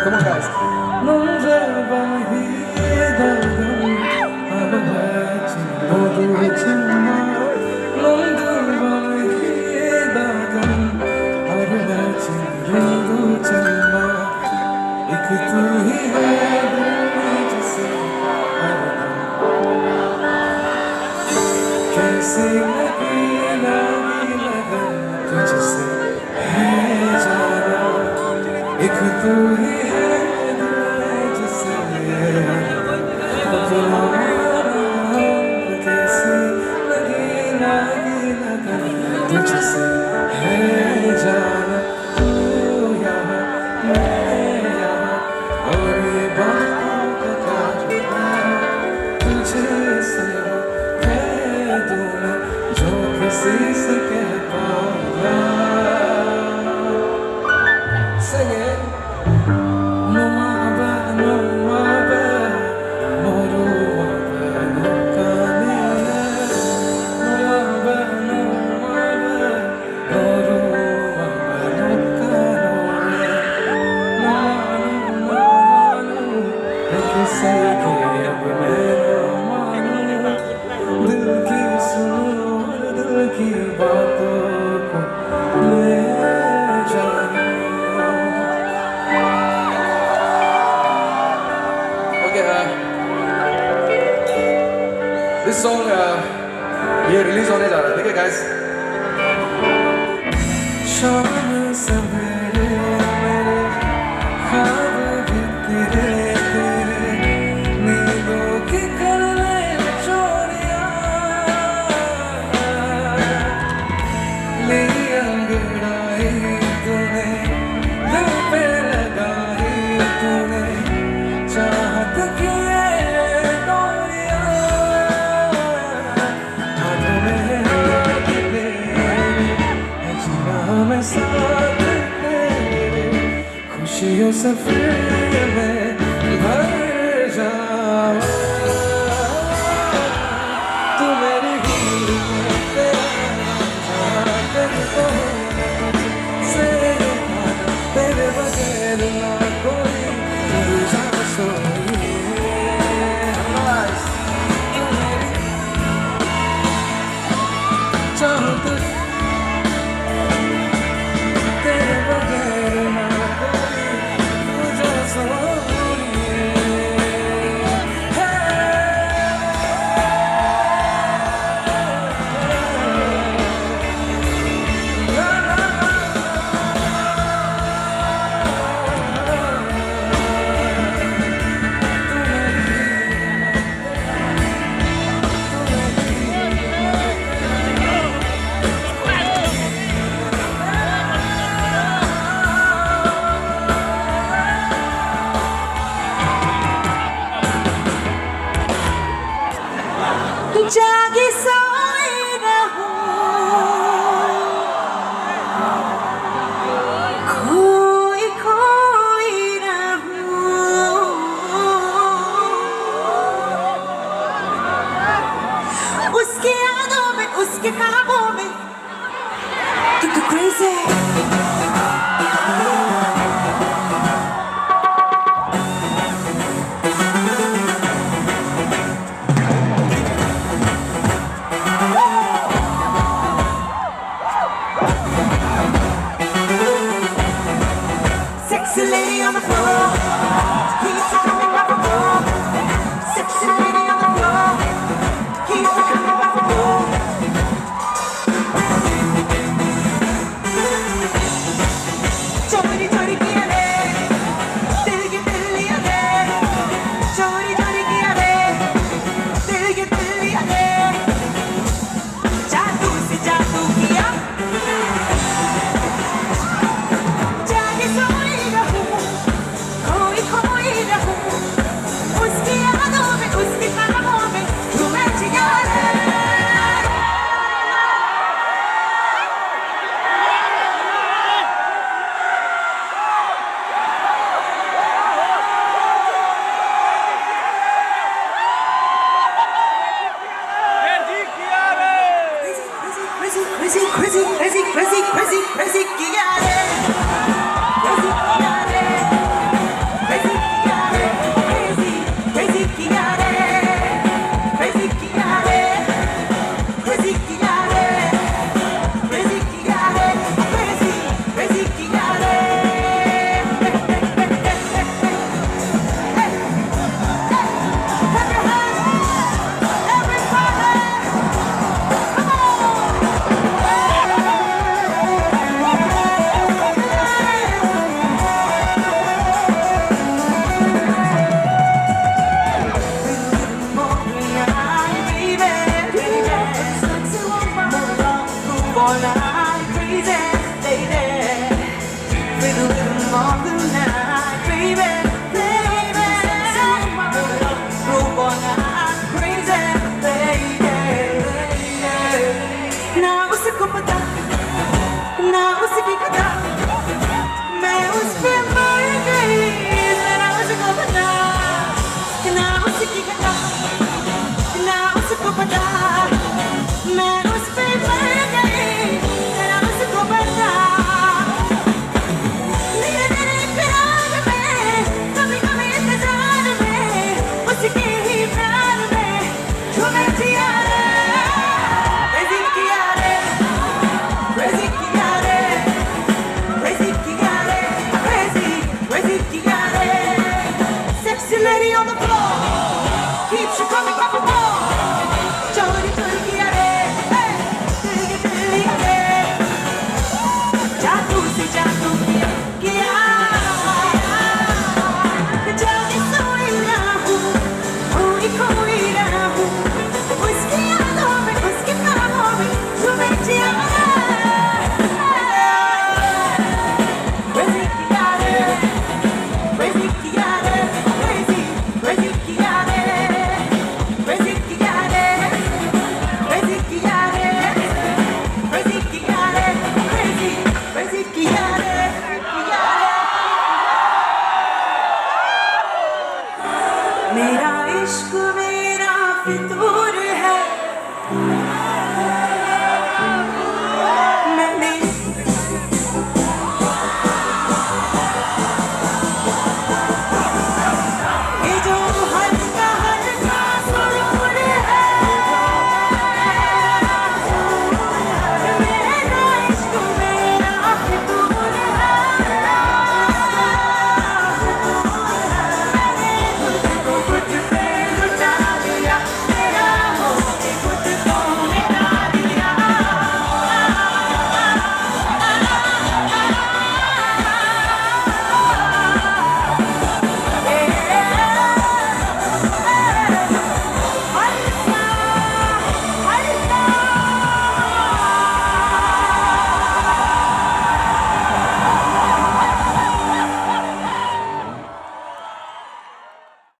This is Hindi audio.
Come on, guys. कैसी लगी लगी लगन तुझसे है जाना एक तू ही है जिससे अपना कैसी लगी लगी लगन तुझसे है जाना तू यहाँ मैं यहाँ और ये बातों का काजुआ तुझसे किसी से कह पाऊंगा Sing it No maba, no maba Moru maba, no kane No maba, no maba Moru maba, no kano No manu, किसी के अब मैं न मानूं दिल की सुनो की बातों को ले जाना Okay, this song ये रिलीज होने जा रहा है, ठीक है guys? शाम सवेरे मेरे ख्वाब भी तेरे तेरे नींदों की कर ले चोरियां अंगड़ाई तूने दिल पे लगाई तूने चाहत की डोरियां हाथों में तेरे जीना मैं साथ तेरे खुशियों से फिर मैं भर जाऊं तू मेरी हीर तेरे बगैर ना कोई दूजा सोई चाहत तेरे बगैर ना कोई दूजा सोई जागी सोई रहूं खोई खोई रहूं उसकी यादों में उसके ख्वाबों में तू crazy Sexy lady on the floor, keep coming back and forth. Sexy lady on the floor, keep coming back and forth. crazy, crazy, crazy, crazy, crazy, got it. Crazy, got it. Crazy, got it. Crazy, crazy, got it. Crazy, got it. Crazy, got it. Crazy, got it. Crazy, crazy, got it. ना उसकी कथा मैं उस पे मर गई जरा उसको बता ना उसकी कथा ना उसको पता मैं उस पे मर गई जरा उसको बता मेरे तेरे प्यार में कभी कभी इंतजार में उसके ही प्यार में झूमे जिया रे crazy किया रे crazy किया रे crazy किया रे crazy किया रे sexy lady on the floor keeps you coming back and forth चोरी चोरी किया रे दिल लिया रे जादू से जादू किया जाने सोई ना हूँ खोई ना हूँ उसकी यादों में उसके ख्वाबों में झूमे जिया crazy किया रे crazy किया रे crazy किया रे crazy किया रे crazy किया रे crazy किया रे crazy किया रे मेरा इश्क मेरा फितूर